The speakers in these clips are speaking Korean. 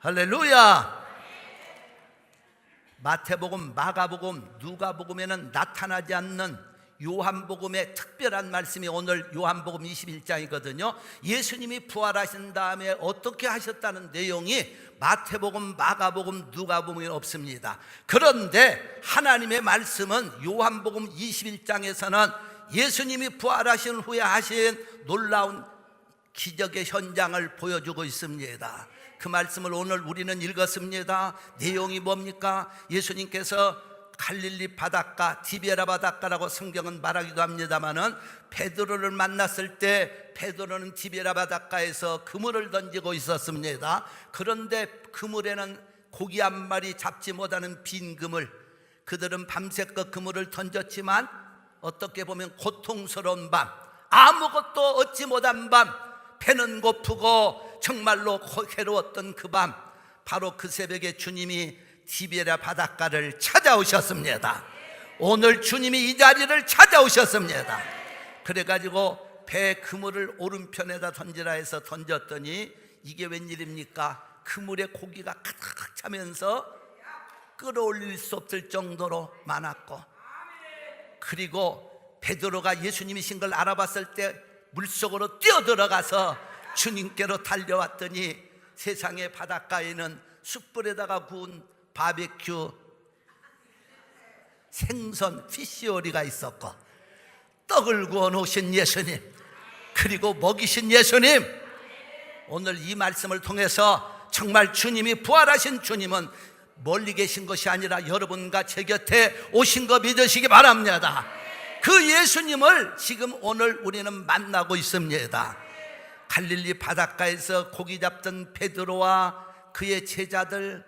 할렐루야. 마태복음, 마가복음, 누가복음에는 나타나지 않는 요한복음의 특별한 말씀이 오늘 요한복음 21장이거든요 예수님이 부활하신 다음에 어떻게 하셨다는 내용이 마태복음, 마가복음, 누가복음에 없습니다. 그런데 하나님의 말씀은 요한복음 21장에서는 예수님이 부활하신 후에 하신 놀라운 기적의 현장을 보여주고 있습니다. 그 말씀을 오늘 우리는 읽었습니다. 내용이 뭡니까? 예수님께서 갈릴리 바닷가, 디베라 바닷가라고 성경은 말하기도 합니다마는 베드로를 만났을 때 베드로는 디베라 바닷가에서 그물을 던지고 있었습니다. 그런데 그물에는 고기 한 마리 잡지 못하는 빈 그물, 그들은 밤새껏 그물을 던졌지만 어떻게 보면 고통스러운 밤, 아무것도 얻지 못한 밤, 배는 고프고 정말로 괴로웠던 그 밤, 바로 그 새벽에 주님이 디베라 바닷가를 찾아오셨습니다. 오늘 주님이 이 자리를 찾아오셨습니다. 그래가지고 배 그물을 오른편에다 던지라 해서 던졌더니 이게 웬일입니까? 그물에 고기가 가득 차면서 끌어올릴 수 없을 정도로 많았고, 그리고 베드로가 예수님이신 걸 알아봤을 때 물속으로 뛰어들어가서 주님께로 달려왔더니 세상의 바닷가에는 숯불에다가 구운 바베큐 생선 피시오리가 있었고, 떡을 구워 놓으신 예수님, 그리고 먹이신 예수님, 오늘 이 말씀을 통해서 정말 주님이 부활하신 주님은 멀리 계신 것이 아니라 여러분과 제 곁에 오신 거 믿으시기 바랍니다. 그 예수님을 지금 오늘 우리는 만나고 있습니다. 갈릴리 바닷가에서 고기 잡던 베드로와 그의 제자들,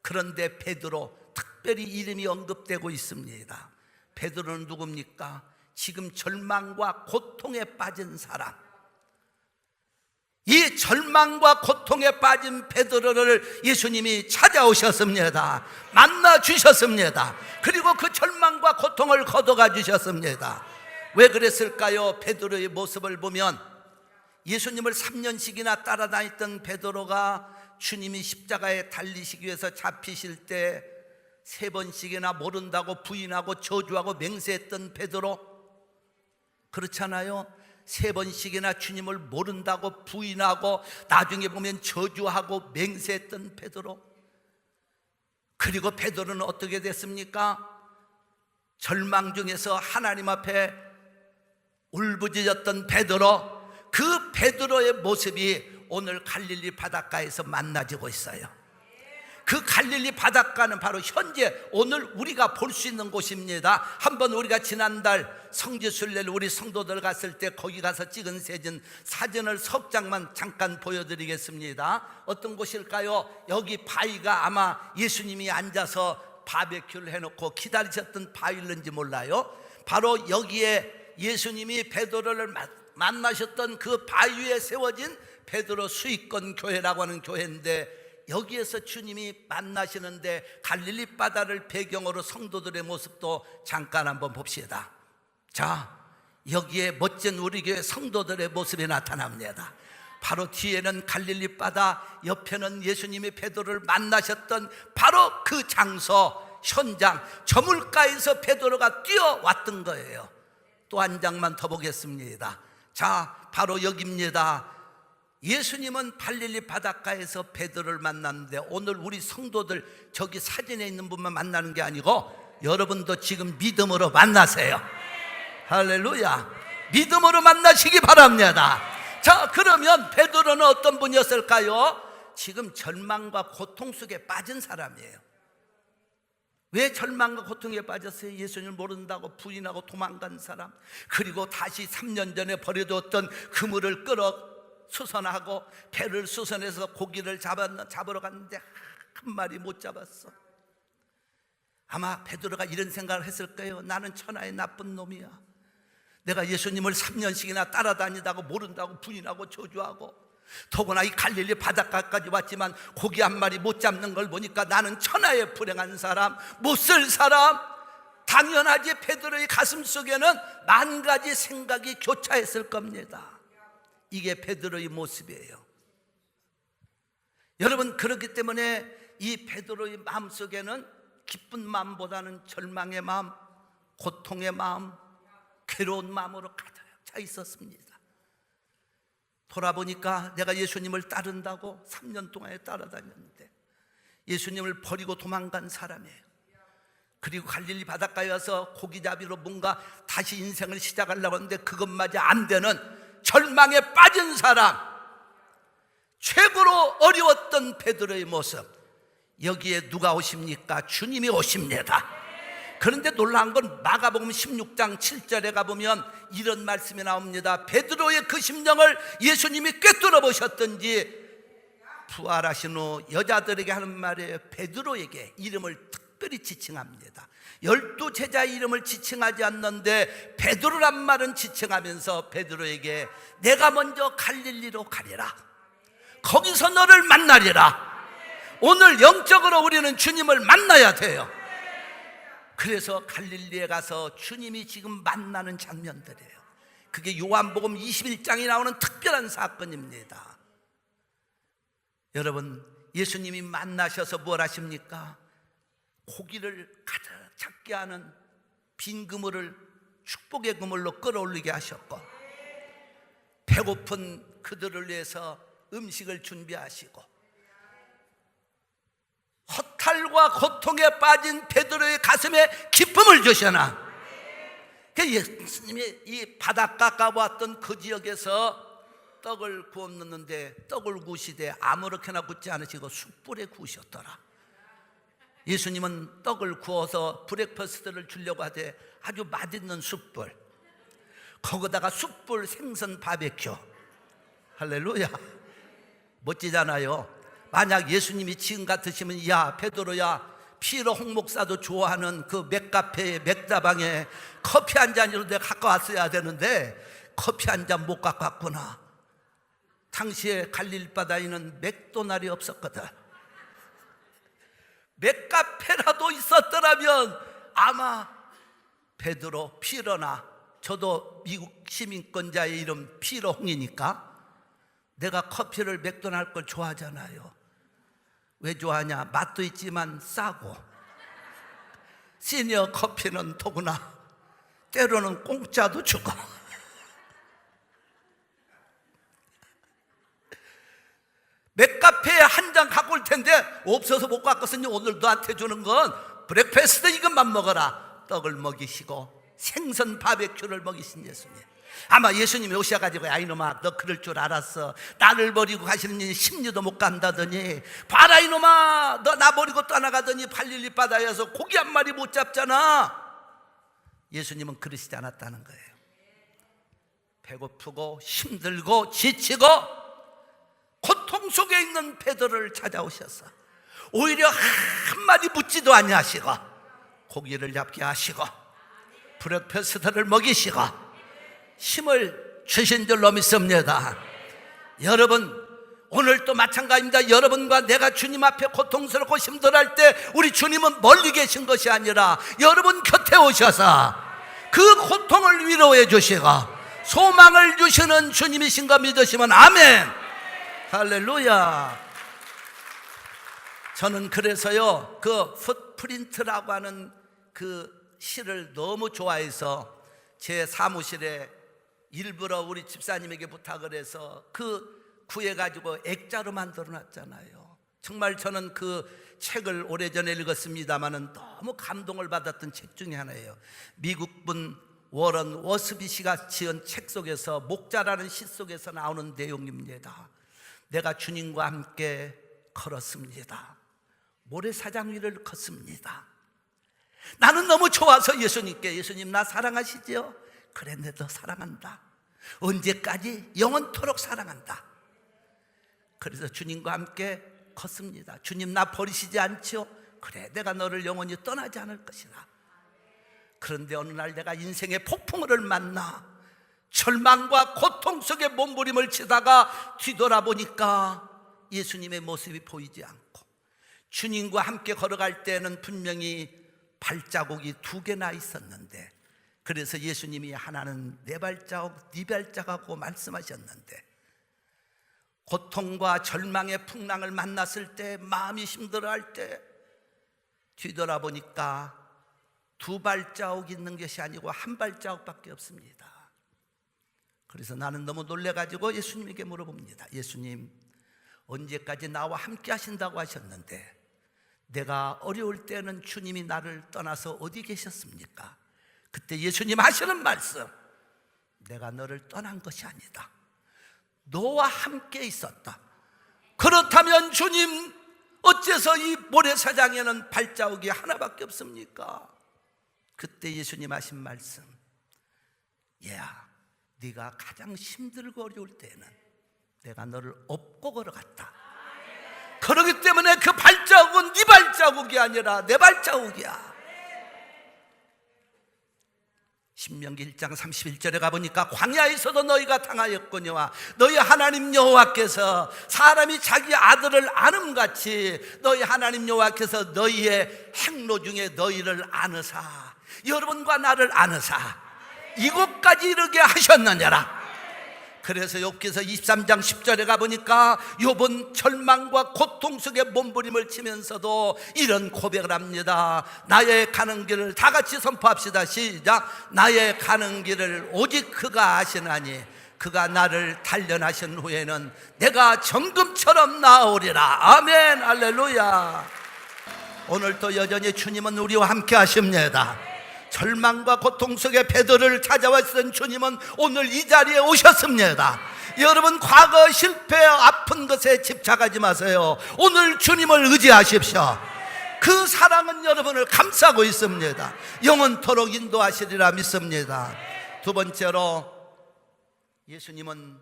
그런데 베드로 특별히 이름이 언급되고 있습니다. 베드로는 누굽니까? 지금 절망과 고통에 빠진 사람. 이 절망과 고통에 빠진 베드로를 예수님이 찾아오셨습니다. 만나 주셨습니다. 그리고 그 절망과 고통을 걷어가 주셨습니다. 왜 그랬을까요? 베드로의 모습을 보면 예수님을 3년씩이나 따라다녔던 베드로가 주님이 십자가에 달리시기 위해서 잡히실 때 3번씩이나 모른다고 부인하고 저주하고 맹세했던 베드로, 그렇잖아요. 3번씩이나 주님을 모른다고 부인하고 나중에 보면 저주하고 맹세했던 베드로. 그리고 베드로는 어떻게 됐습니까? 절망 중에서 하나님 앞에 울부짖었던 베드로, 그 베드로의 모습이 오늘 갈릴리 바닷가에서 만나지고 있어요. 그 갈릴리 바닷가는 바로 현재 오늘 우리가 볼 수 있는 곳입니다. 한번 우리가 지난달 성지순례를 우리 성도들 갔을 때 거기 가서 찍은 사진을 석 장만 잠깐 보여드리겠습니다. 어떤 곳일까요? 여기 바위가 아마 예수님이 앉아서 바베큐를 해놓고 기다리셨던 바위인지 몰라요. 바로 여기에 예수님이 베드로를 만나셨던 그 바위 위에 세워진 베드로 수익권 교회라고 하는 교회인데, 여기에서 주님이 만나시는데 갈릴리 바다를 배경으로 성도들의 모습도 잠깐 한번 봅시다. 자, 여기에 멋진 우리 교회 성도들의 모습이 나타납니다. 바로 뒤에는 갈릴리 바다, 옆에는 예수님이 베드로를 만나셨던 바로 그 장소, 현장, 저물가에서 베드로가 뛰어왔던 거예요. 또 한 장만 더 보겠습니다. 자, 바로 여기입니다. 예수님은 갈릴리 바닷가에서 베드로를 만났는데, 오늘 우리 성도들 저기 사진에 있는 분만 만나는 게 아니고 여러분도 지금 믿음으로 만나세요. 할렐루야. 믿음으로 만나시기 바랍니다. 자, 그러면 베드로는 어떤 분이었을까요? 지금 절망과 고통 속에 빠진 사람이에요. 왜 절망과 고통에 빠졌어요? 예수님을 모른다고 부인하고 도망간 사람, 그리고 다시 3년 전에 버려뒀던 그물을 끌어 수선하고 배를 수선해서 고기를 잡으러 갔는데 한 마리 못 잡았어. 아마 베드로가 이런 생각을 했을 거예요. 나는 천하의 나쁜 놈이야. 내가 예수님을 3년씩이나 따라다니다고 모른다고 부인하고 저주하고, 더구나 이 갈릴리 바닷가까지 왔지만 고기 한 마리 못 잡는 걸 보니까 나는 천하의 불행한 사람, 못 쓸 사람. 당연하지, 베드로의 가슴 속에는 만 가지 생각이 교차했을 겁니다. 이게 베드로의 모습이에요. 여러분, 그렇기 때문에 이 베드로의 마음속에는 기쁜 마음보다는 절망의 마음, 고통의 마음, 괴로운 마음으로 가득 차 있었습니다. 돌아보니까 내가 예수님을 따른다고 3년 동안에 따라다녔는데 예수님을 버리고 도망간 사람이에요. 그리고 갈릴리 바닷가에 와서 고기잡이로 뭔가 다시 인생을 시작하려고 하는데 그것마저 안 되는 절망에 빠진 사람, 최고로 어려웠던 베드로의 모습, 여기에 누가 오십니까? 주님이 오십니다. 그런데 놀라운 건 마가복음 16장 7절에 가보면 이런 말씀이 나옵니다. 베드로의 그 심령을 예수님이 꿰뚫어 보셨던지 부활하신 후 여자들에게 하는 말이에요. 베드로에게 이름을 특별히 지칭합니다. 12 제자의 이름을 지칭하지 않는데 베드로란 말은 지칭하면서 베드로에게 내가 먼저 갈릴리로 가리라, 거기서 너를 만나리라. 오늘 영적으로 우리는 주님을 만나야 돼요. 그래서 갈릴리에 가서 주님이 지금 만나는 장면들이에요. 그게 요한복음 21장에 나오는 특별한 사건입니다. 여러분, 예수님이 만나셔서 뭘 하십니까? 고기를 가득 잡게 하는 빈 그물을 축복의 그물로 끌어올리게 하셨고, 배고픈 그들을 위해서 음식을 준비하시고, 허탈과 고통에 빠진 베드로의 가슴에 기쁨을 주셔나. 예수님이 이 바닷가 가보았던 그 지역에서 떡을 구웠는데 떡을 구우시되 아무렇게나 굽지 않으시고 숯불에 구우셨더라. 예수님은 떡을 구워서 브렉퍼스트를 주려고 하되 아주 맛있는 숯불, 거기다가 숯불 생선 바베큐. 할렐루야, 멋지잖아요. 만약 예수님이 지금 같으시면 야 베드로야, 피로 홍 목사도 좋아하는 그 맥카페에 맥다방에 커피 한 잔이라도 내가 갖고 왔어야 되는데 커피 한 잔 못 갖고 왔구나. 당시에 갈릴리 바다에는 맥도날이 없었거든. 맥카페라도 있었더라면 아마 베드로 피로나, 저도 미국 시민권자의 이름 피로 홍이니까 내가 커피를 맥도날드 걸 좋아하잖아요. 왜 좋아하냐? 맛도 있지만 싸고, 시니어 커피는 더구나 때로는 공짜도 주고. 맥카페에 한 잔 갖고 올 텐데 없어서 못 갖고 왔으니 오늘 너한테 주는 건 브렉패스트 이것만 먹어라. 떡을 먹이시고 생선 바베큐를 먹이신 예수님. 아마 예수님이 오셔가지고 야 이놈아, 너 그럴 줄 알았어. 나를 버리고 가시는 일 10리도 못 간다더니, 봐라 이놈아, 너 나 버리고 떠나가더니 갈릴리 바다에서 고기 한 마리 못 잡잖아. 예수님은 그러시지 않았다는 거예요. 배고프고 힘들고 지치고 고통 속에 있는 베드로를 찾아오셔서 오히려 한마디 묻지도 아니하시고 고기를 잡게 하시고 브렉패스트를 먹이시고 힘을 주신 줄로 믿습니다. 여러분, 오늘도 마찬가지입니다. 여러분과 내가 주님 앞에 고통스럽고 힘들어할 때 우리 주님은 멀리 계신 것이 아니라 여러분 곁에 오셔서 그 고통을 위로해 주시고 소망을 주시는 주님이신 거 믿으시면 아멘. 할렐루야. 저는 그래서요, 그 풋프린트라고 하는 그 시를 너무 좋아해서 제 사무실에 일부러 우리 집사님에게 부탁을 해서 그 구해가지고 액자로 만들어 놨잖아요. 정말 저는 그 책을 오래전에 읽었습니다마는 너무 감동을 받았던 책 중에 하나예요. 미국분 워런 워스비시가 지은 책 속에서 목자라는 시 속에서 나오는 내용입니다. 내가 주님과 함께 걸었습니다. 모래사장 위를 걷습니다. 나는 너무 좋아서 예수님께, 예수님 나 사랑하시죠? 그래, 내도 사랑한다. 언제까지? 영원토록 사랑한다. 그래서 주님과 함께 걷습니다. 주님 나 버리시지 않죠? 그래, 내가 너를 영원히 떠나지 않을 것이다. 그런데 어느 날 내가 인생의 폭풍을 만나 절망과 고통 속에 몸부림을 치다가 뒤돌아보니까 예수님의 모습이 보이지 않고, 주님과 함께 걸어갈 때는 분명히 발자국이 2개나 있었는데, 그래서 예수님이 하나는 내 발자국, 네 발자국하고 말씀하셨는데, 고통과 절망의 풍랑을 만났을 때, 마음이 힘들어할 때 뒤돌아보니까 두 발자국 있는 것이 아니고 한 발자국밖에 없습니다. 그래서 나는 너무 놀래가지고 예수님에게 물어봅니다. 예수님, 언제까지 나와 함께 하신다고 하셨는데 내가 어려울 때는 주님이 나를 떠나서 어디 계셨습니까? 그때 예수님 하시는 말씀, 내가 너를 떠난 것이 아니다, 너와 함께 있었다. 그렇다면 주님, 어째서 이 모래사장에는 발자국이 하나밖에 없습니까? 그때 예수님 하신 말씀, 얘야, 네가 가장 힘들고 어려울 때는 내가 너를 업고 걸어갔다. 그렇기 때문에 그 발자국은 네 발자국이 아니라 내 발자국이야. 신명기 1장 31절에 가보니까 광야에서도 너희가 당하였거니와 너희 하나님 여호와께서 사람이 자기 아들을 아름같이 너희 하나님 여호와께서 너희의 행로 중에 너희를 아느사, 여러분과 나를 아느사 이곳까지 이르게 하셨느냐라. 그래서 욥기서 23장 10절에 가보니까 욥은 절망과 고통 속에 몸부림을 치면서도 이런 고백을 합니다. 나의 가는 길을 다 같이 선포합시다. 시작. 나의 가는 길을 오직 그가 아시나니 그가 나를 단련하신 후에는 내가 정금처럼 나아오리라. 아멘. 할렐루야. 오늘도 여전히 주님은 우리와 함께 하십니다. 절망과 고통 속에 베드로를 찾아왔던 주님은 오늘 이 자리에 오셨습니다. 여러분, 과거 실패, 아픈 것에 집착하지 마세요. 오늘 주님을 의지하십시오. 그 사랑은 여러분을 감싸고 있습니다. 영원토록 인도하시리라 믿습니다. 두 번째로, 예수님은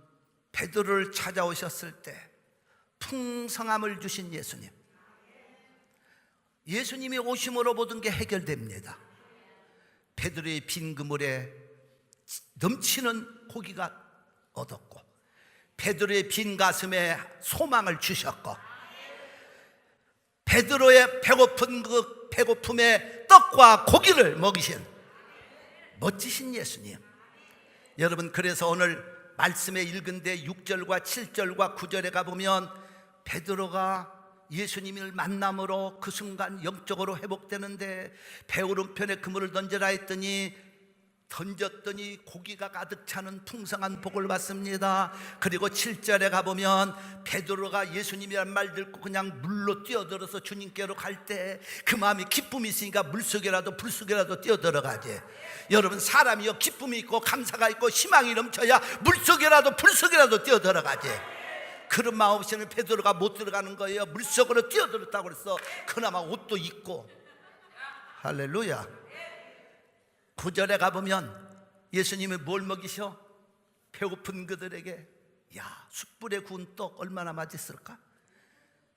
베드로를 찾아오셨을 때 풍성함을 주신 예수님. 예수님이 오심으로 모든 게 해결됩니다. 베드로의 빈 그물에 넘치는 고기가 얻었고, 베드로의 빈 가슴에 소망을 주셨고, 베드로의 배고픈 그 배고픔에 떡과 고기를 먹이신 멋지신 예수님. 여러분, 그래서 오늘 말씀에 읽은데 6절과 7절과 9절에 가보면 베드로가 예수님을 만남으로 그 순간 영적으로 회복되는데, 배 오른편에 그물을 던져라 했더니 던졌더니 고기가 가득 차는 풍성한 복을 받습니다. 그리고 7절에 가보면 베드로가 예수님이란 말 듣고 그냥 물로 뛰어들어서 주님께로 갈 때 그 마음이 기쁨이 있으니까 물속에라도 불속에라도 뛰어들어가지. 여러분, 사람이요 기쁨이 있고 감사가 있고 희망이 넘쳐야 물속에라도 불속에라도 뛰어들어가지. 그런 마음 없이는 베드로가 못 들어가는 거예요. 물속으로 뛰어들었다고 그래서 그나마 옷도 입고. 할렐루야. 9절에 가보면 예수님이 뭘 먹이셔? 배고픈 그들에게, 야, 숯불에 구운 떡 얼마나 맛있을까?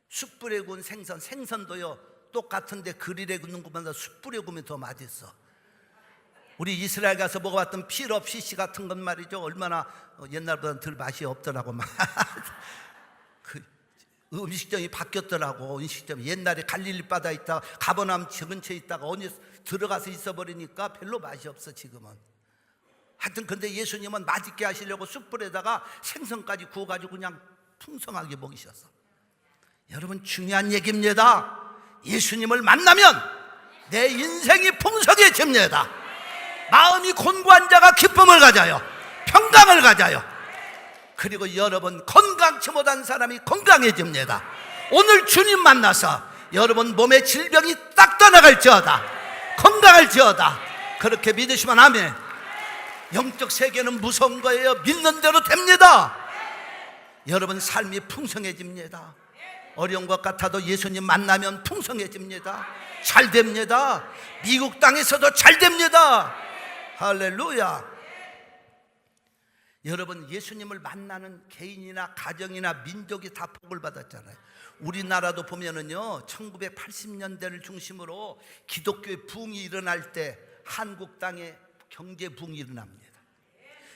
숯불에 구운 생선도요 똑같은데 그릴에 굽는 것보다 숯불에 구우면 더 맛있어. 우리 이스라엘 가서 먹어봤던 필업 피시 같은 건 말이죠, 얼마나 옛날보다는 덜 맛이 없더라고. 그 음식점이 바뀌었더라고. 음식점이 옛날에 갈릴리 바다에 있다가 가버나움 근처에 있다가 어디 들어가서 있어버리니까 별로 맛이 없어 지금은. 하여튼 근데 예수님은 맛있게 하시려고 숯불에다가 생선까지 구워가지고 그냥 풍성하게 먹이셨어. 여러분, 중요한 얘기입니다. 예수님을 만나면 내 인생이 풍성해집니다. 마음이 곤고한 자가 기쁨을 가져요. 평강을 가져요. 그리고 여러분, 건강치 못한 사람이 건강해집니다. 오늘 주님 만나서 여러분 몸의 질병이 딱 떠나갈지어다, 건강할지어다. 그렇게 믿으시면 아멘. 영적 세계는 무서운 거예요. 믿는 대로 됩니다. 여러분, 삶이 풍성해집니다. 어려운 것 같아도 예수님 만나면 풍성해집니다. 잘 됩니다. 미국 땅에서도 잘 됩니다. 할렐루야. 여러분, 예수님을 만나는 개인이나 가정이나 민족이 다 복을 받았잖아요. 우리나라도 보면은요 1980년대를 중심으로 기독교의 부흥이 일어날 때 한국 땅에 경제 부흥이 일어납니다.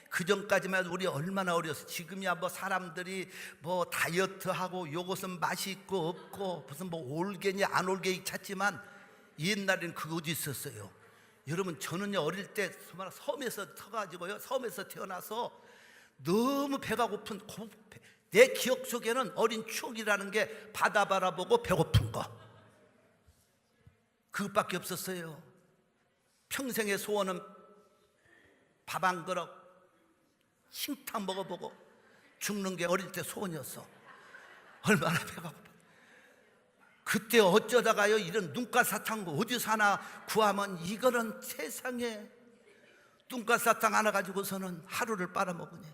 그 전까지만 해도 우리 얼마나 어려웠어. 지금이야 뭐 사람들이 뭐 다이어트하고 요것은 맛이 있고 없고 무슨 뭐 올게니 안 올게니 찾지만 옛날에는 그거 어디 있었어요. 여러분, 저는요 어릴 때 섬에서 터가지고요, 섬에서 태어나서 너무 배가 고픈 내 기억 속에는 어린 추억이라는 게 바다 바라보고 배고픈 거, 그것밖에 없었어요. 평생의 소원은 밥 한 그릇 싱탕 먹어보고 죽는 게 어릴 때 소원이었어. 얼마나 배가 고파. 그때 어쩌다가요 이런 눈가사탕 어디서 하나 구하면, 이거는 세상에 눈가사탕 하나 가지고서는 하루를 빨아먹으니,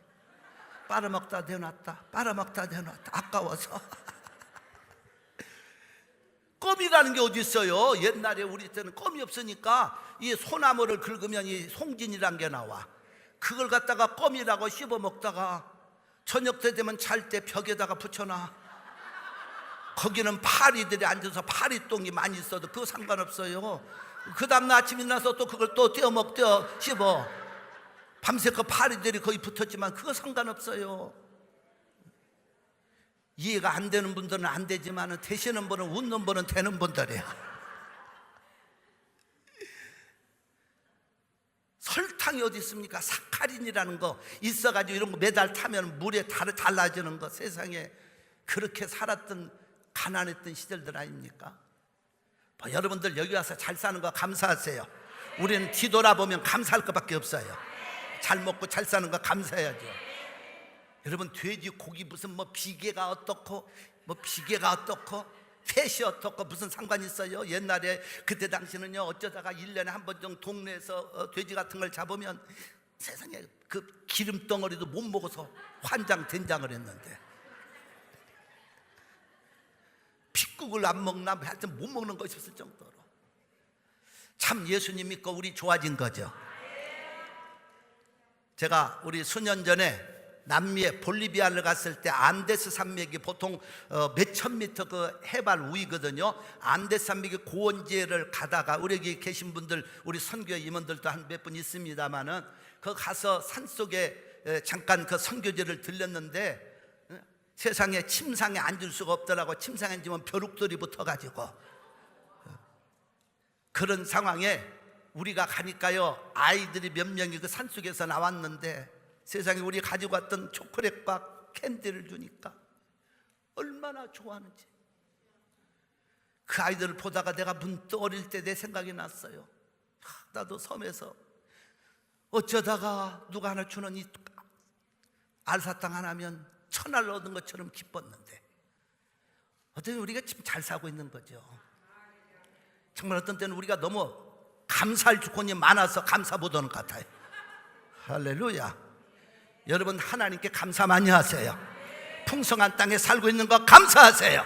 빨아먹다 내놨다, 빨아먹다 내놨다, 아까워서. 껌이라는 게 어디 있어요? 옛날에 우리 때는 껌이 없으니까 이 소나무를 긁으면 이 송진이란 게 나와. 그걸 갖다가 껌이라고 씹어 먹다가 저녁 때 되면 잘 때 벽에다가 붙여놔. 거기는 파리들이 앉아서 파리똥이 많이 있어도 그거 상관없어요. 그 다음날 아침 일어나서 또 그걸 또 떼어 씹어. 밤새 그 파리들이 거의 붙었지만 그거 상관없어요. 이해가 안 되는 분들은 안 되지만 되시는 분은, 웃는 분은 되는 분들이야. 설탕이 어디 있습니까? 사카린이라는 거 있어가지고 이런 거 매달 타면 물에 달라지는 거. 세상에 그렇게 살았던 가난했던 시절들 아닙니까? 여러분들 여기 와서 잘 사는 거 감사하세요. 우리는 뒤돌아보면 감사할 것밖에 없어요. 잘 먹고 잘 사는 거 감사해야죠. 여러분, 돼지 고기 무슨 뭐 비계가 어떻고 뭐 비계가 어떻고 팻이 어떻고 무슨 상관이 있어요? 옛날에 그때 당시는요 어쩌다가 1년에 한 번 정도 동네에서 돼지 같은 걸 잡으면 세상에 그 기름덩어리도 못 먹어서 환장된장을 했는데, 핏국을 안 먹나 하여튼 못 먹는 것이 없을 정도로 참 예수님 믿고 우리 좋아진 거죠. 제가 우리 수년 전에 남미의 볼리비아를 갔을 때 안데스 산맥이 보통 몇천 미터 그 해발 위거든요. 안데스 산맥의 고원지를 가다가, 우리 여기 계신 분들 우리 선교 임원들도 한 몇 분 있습니다만은 그 가서 산속에 잠깐 그 선교지를 들렸는데 세상에 침상에 앉을 수가 없더라고. 침상에 앉으면 벼룩들이 붙어가지고. 그런 상황에 우리가 가니까요 아이들이 몇 명이 그 산속에서 나왔는데 세상에 우리 가지고 왔던 초콜릿과 캔디를 주니까 얼마나 좋아하는지. 그 아이들을 보다가 내가 문득 어릴 때 내 생각이 났어요. 나도 섬에서 어쩌다가 누가 하나 주는 이 알사탕 하나면 천알 얻은 것처럼 기뻤는데 어떻게 우리가 지금 잘 살고 있는 거죠. 정말 어떤 때는 우리가 너무 감사할 조건이 많아서 감사 못하는 것 같아요. 할렐루야. 여러분, 하나님께 감사 많이 하세요. 풍성한 땅에 살고 있는 거 감사하세요.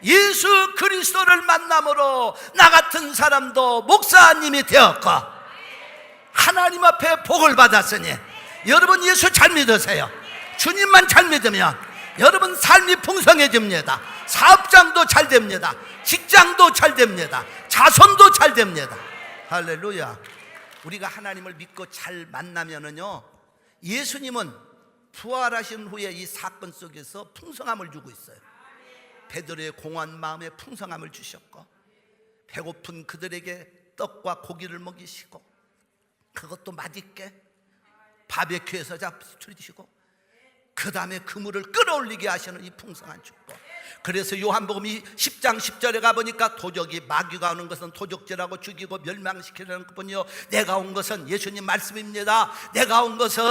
예수 그리스도를 만남으로 나 같은 사람도 목사님이 되었고 하나님 앞에 복을 받았으니, 여러분 예수 잘 믿으세요. 주님만 잘 믿으면 여러분 삶이 풍성해집니다. 사업장도 잘 됩니다. 직장도 잘 됩니다. 자손도 잘 됩니다. 할렐루야. 우리가 하나님을 믿고 잘 만나면은요, 예수님은 부활하신 후에 이 사건 속에서 풍성함을 주고 있어요. 베드로의 공허한 마음에 풍성함을 주셨고, 배고픈 그들에게 떡과 고기를 먹이시고, 그것도 맛있게 바베큐에서 잡수시고, 그 다음에 그물을 끌어올리게 하시는 이 풍성한 축복. 그래서 요한복음 10장 10절에 가보니까 도적이, 마귀가 오는 것은 도적질하고 죽이고 멸망시키려는 것뿐이요 내가 온 것은, 예수님 말씀입니다, 내가 온 것은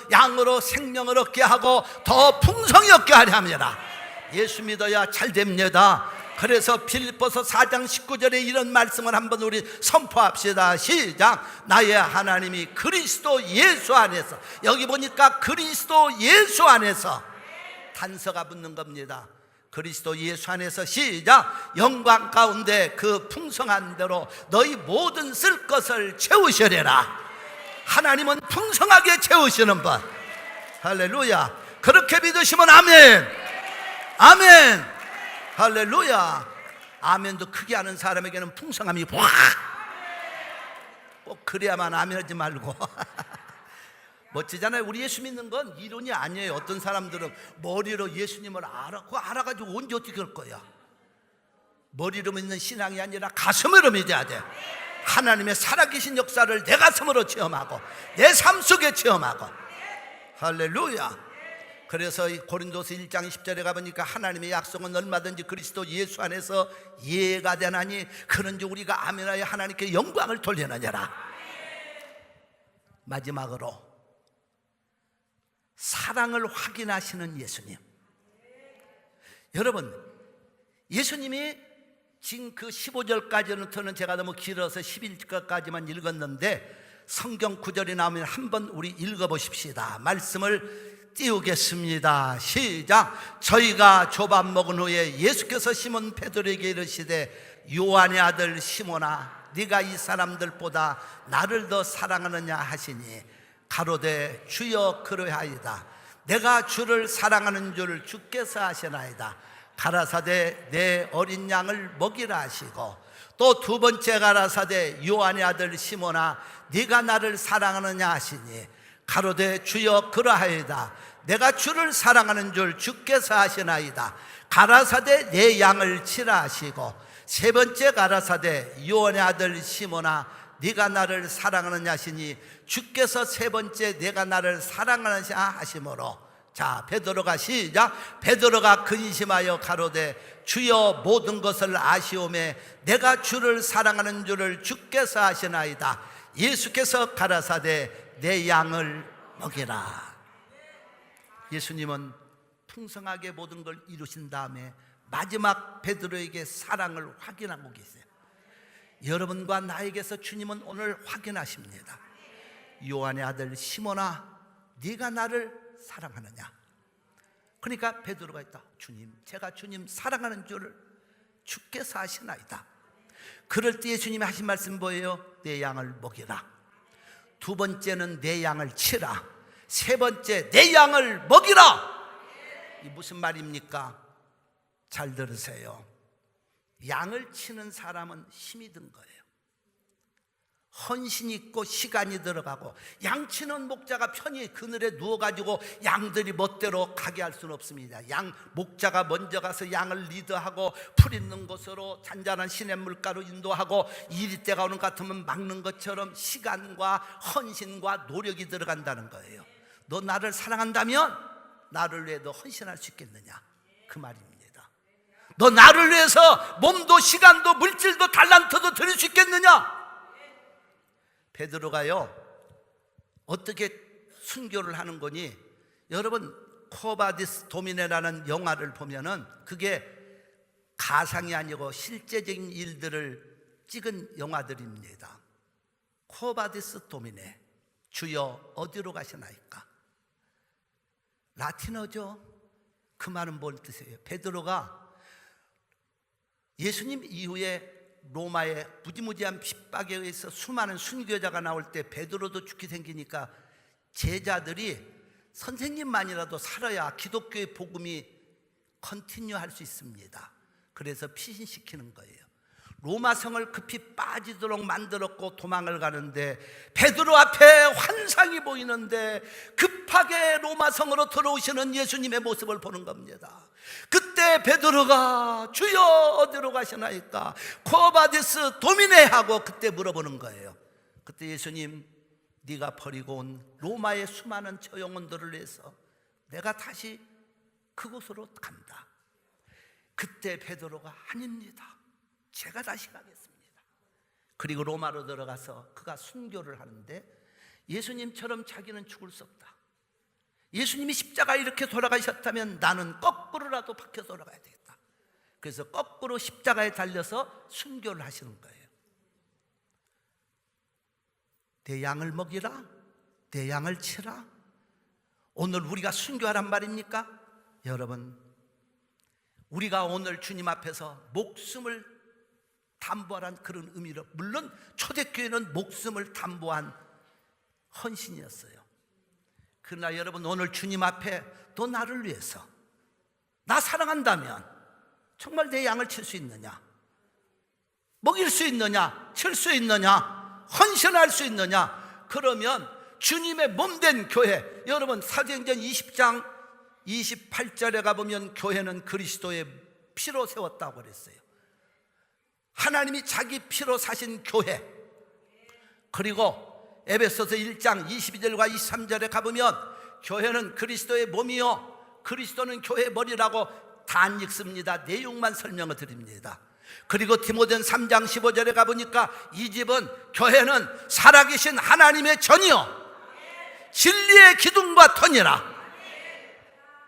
양으로 생명을 얻게 하고 더 풍성히 얻게 하려 합니다. 예수 믿어야 잘 됩니다. 그래서 빌립보서 4장 19절에 이런 말씀을 한번 우리 선포합시다. 시작. 나의 하나님이 그리스도 예수 안에서, 여기 보니까 그리스도 예수 안에서 단서가 붙는 겁니다. 그리스도 예수 안에서, 시작, 영광 가운데 그 풍성한 대로 너희 모든 쓸 것을 채우시리라. 하나님은 풍성하게 채우시는 분. 할렐루야. 그렇게 믿으시면 아멘. 아멘. 할렐루야. 아멘도 크게 하는 사람에게는 풍성함이 확, 꼭 그래야만 아멘하지 말고. 멋지잖아요. 우리 예수 믿는 건 이론이 아니에요. 어떤 사람들은 머리로 예수님을 알아가지고 언제 어떻게 할 거야. 머리로 믿는 신앙이 아니라 가슴으로 믿어야 돼. 하나님의 살아계신 역사를 내 가슴으로 체험하고 내 삶 속에 체험하고. 할렐루야. 그래서 이 고린도서 1장 10절에 가보니까 하나님의 약속은 얼마든지 그리스도 예수 안에서 예가 되나니 그런즉 우리가 아멘하여 하나님께 영광을 돌려느니라. 마지막으로 사랑을 확인하시는 예수님. 여러분, 예수님이 지금 그 15절까지는 제가 너무 길어서 11절까지만 읽었는데 성경 구절이 나오면 한번 우리 읽어보십시다. 말씀을 띄우겠습니다. 시작. 저희가 조밥 먹은 후에 예수께서 시몬 베드로에게 이르시되 요한의 아들 시몬아 네가 이 사람들보다 나를 더 사랑하느냐 하시니 가로되 주여 그러하이다. 내가 주를 사랑하는 줄 주께서 아시나이다. 가라사대 내 어린 양을 먹이라 하시고 또 두 번째 가라사대 요한의 아들 시몬아 네가 나를 사랑하느냐 하시니 가로되 주여 그러하이다. 내가 주를 사랑하는 줄 주께서 아시나이다. 가라사대 내 양을 치라 하시고 세 번째 가라사대 요한의 아들 시몬아 네가 나를 사랑하느냐 하시니 주께서 세 번째 내가 나를 사랑하느냐 하시므로 자 베드로가 시작. 베드로가 근심하여 가로되 주여 모든 것을 아시오매 내가 주를 사랑하는 줄을 주께서 아시나이다. 예수께서 가라사대 내 양을 먹이라. 예수님은 풍성하게 모든 걸 이루신 다음에 마지막 베드로에게 사랑을 확인하고 계세요. 여러분과 나에게서 주님은 오늘 확인하십니다. 요한의 아들 시몬아 네가 나를 사랑하느냐. 그러니까 베드로가 있다. 주님, 제가 주님 사랑하는 줄을 주께서 아시나이다. 그럴 때 예수님이 하신 말씀 뭐예요? 내 양을 먹이라. 두 번째는 내 양을 치라. 세 번째 내 양을 먹이라. 이 무슨 말입니까? 잘 들으세요. 양을 치는 사람은 힘이 든 거예요. 헌신이 있고 시간이 들어가고, 양치는 목자가 편히 그늘에 누워가지고 양들이 멋대로 가게 할 수는 없습니다. 목자가 먼저 가서 양을 리드하고 풀 있는 곳으로 잔잔한 시냇물가로 인도하고 이리 때가 오는 것 같으면 막는 것처럼 시간과 헌신과 노력이 들어간다는 거예요. 너 나를 사랑한다면 나를 위해 너 헌신할 수 있겠느냐, 그 말입니다. 너 나를 위해서 몸도 시간도 물질도 달란트도 드릴 수 있겠느냐. 베드로가요 어떻게 순교를 하는 거니, 여러분 코바디스 도미네라는 영화를 보면은 그게 가상이 아니고 실제적인 일들을 찍은 영화들입니다. 코바디스 도미네, 주여 어디로 가시나이까? 라틴어죠. 그 말은 뭘 뜻이에요? 베드로가 예수님 이후에 로마의 무지무지한 핍박에 의해서 수많은 순교자가 나올 때 베드로도 죽게 생기니까 제자들이 선생님만이라도 살아야 기독교의 복음이 컨티뉴 할 수 있습니다. 그래서 피신시키는 거예요. 로마 성을 급히 빠지도록 만들었고 도망을 가는데 베드로 앞에 환상이 보이는데 급하게 로마 성으로 들어오시는 예수님의 모습을 보는 겁니다. 그때 베드로가 주여 어디로 가시나이까? 코바디스 도미네 하고 그때 물어보는 거예요. 그때 예수님, 네가 버리고 온 로마의 수많은 저 영혼들을 위해서 내가 다시 그곳으로 간다. 그때 베드로가 아닙니다, 제가 다시 가겠습니다. 그리고 로마로 들어가서 그가 순교를 하는데 예수님처럼 자기는 죽을 수 없다. 예수님이 십자가에 이렇게 돌아가셨다면 나는 거꾸로라도 박혀 돌아가야 되겠다. 그래서 거꾸로 십자가에 달려서 순교를 하시는 거예요. 내 양을 먹이라, 내 양을 치라. 오늘 우리가 순교하란 말입니까? 여러분, 우리가 오늘 주님 앞에서 목숨을 담보하란 그런 의미로, 물론 초대교회는 목숨을 담보한 헌신이었어요. 그러나 여러분, 오늘 주님 앞에 또 나를 위해서, 나 사랑한다면 정말 내 양을 칠 수 있느냐, 먹일 수 있느냐, 칠 수 있느냐, 헌신할 수 있느냐. 그러면 주님의 몸된 교회, 여러분 사도행전 20장 28절에 가보면 교회는 그리스도의 피로 세웠다고 그랬어요. 하나님이 자기 피로 사신 교회. 그리고 에베소서 1장 22절과 23절에 가보면 교회는 그리스도의 몸이요 그리스도는 교회의 머리라고 다 안 읽습니다. 내용만 설명을 드립니다. 그리고 디모데전 3장 15절에 가보니까 이 집은, 교회는 살아계신 하나님의 전이요 진리의 기둥과 터니라.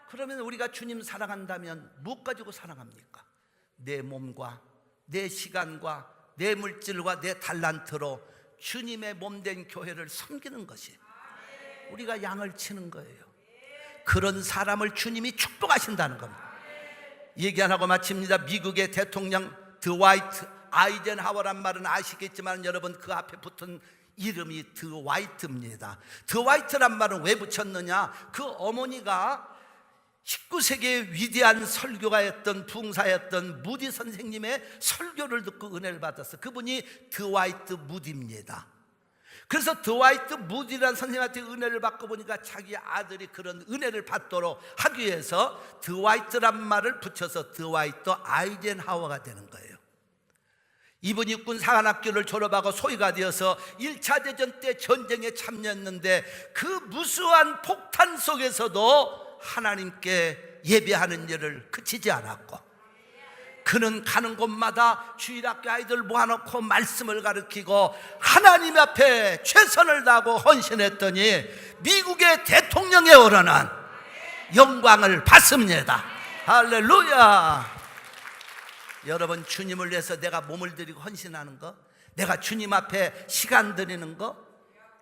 그러면 우리가 주님 사랑한다면 무엇 가지고 사랑합니까? 내 몸과 내 시간과 내 물질과 내 달란트로 주님의 몸된 교회를 섬기는 것이 우리가 양을 치는 거예요. 그런 사람을 주님이 축복하신다는 겁니다. 얘기 안 하고 마칩니다. 미국의 대통령 드와이트 아이젠하워란 말은 아시겠지만 여러분 그 앞에 붙은 이름이 드와이트입니다. 드와이트란 말은 왜 붙였느냐? 그 어머니가 19세기의 위대한 설교가였던 부흥사였던 무디 선생님의 설교를 듣고 은혜를 받았어요. 그분이 드와이트 무디입니다. 그래서 드와이트 무디라는 선생님한테 은혜를 받고 보니까 자기 아들이 그런 은혜를 받도록 하기 위해서 드와이트란 말을 붙여서 드와이트 아이젠하워가 되는 거예요. 이분이 육군 사관학교를 졸업하고 소위가 되어서 1차 대전 때 전쟁에 참여했는데 그 무수한 폭탄 속에서도 하나님께 예배하는 일을 그치지 않았고, 그는 가는 곳마다 주일학교 아이들 모아놓고 말씀을 가르치고 하나님 앞에 최선을 다하고 헌신했더니 미국의 대통령에 오르는 영광을 받습니다. 할렐루야. 여러분, 주님을 위해서 내가 몸을 드리고 헌신하는 거, 내가 주님 앞에 시간 드리는 거,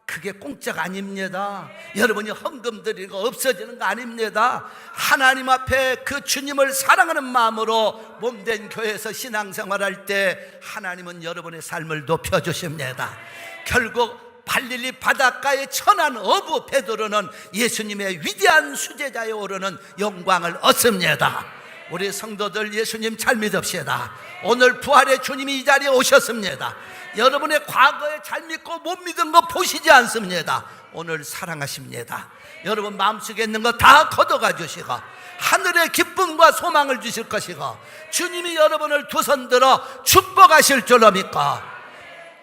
그게 공짜가 아닙니다. 여러분이 헌금 드리고 없어지는 거 아닙니다. 하나님 앞에 그 주님을 사랑하는 마음으로 몸된 교회에서 신앙생활할 때 하나님은 여러분의 삶을 높여주십니다. 결국 갈릴리 바닷가의 천한 어부 베드로는 예수님의 위대한 수제자에 오르는 영광을 얻습니다. 우리 성도들 예수님 잘 믿읍시다. 오늘 부활의 주님이 이 자리에 오셨습니다. 여러분의 과거에 잘 믿고 못 믿은 거 보시지 않습니다. 오늘 사랑하십니다. 여러분 마음속에 있는 거 다 걷어가 주시고 하늘의 기쁨과 소망을 주실 것이고 주님이 여러분을 두 손 들어 축복하실 줄로 믿고,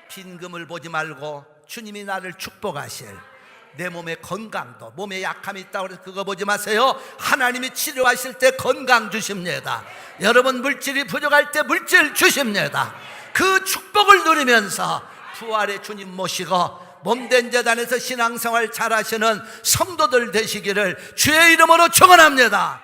빈금을 보지 말고 주님이 나를 축복하실, 내 몸의 건강도, 몸에 약함이 있다고 해서 그거 보지 마세요. 하나님이 치료하실 때 건강 주십니다. 여러분 물질이 부족할 때 물질 주십니다. 그 축복을 누리면서 부활의 주님 모시고 몸된 재단에서 신앙생활 잘하시는 성도들 되시기를 주의 이름으로 축원합니다.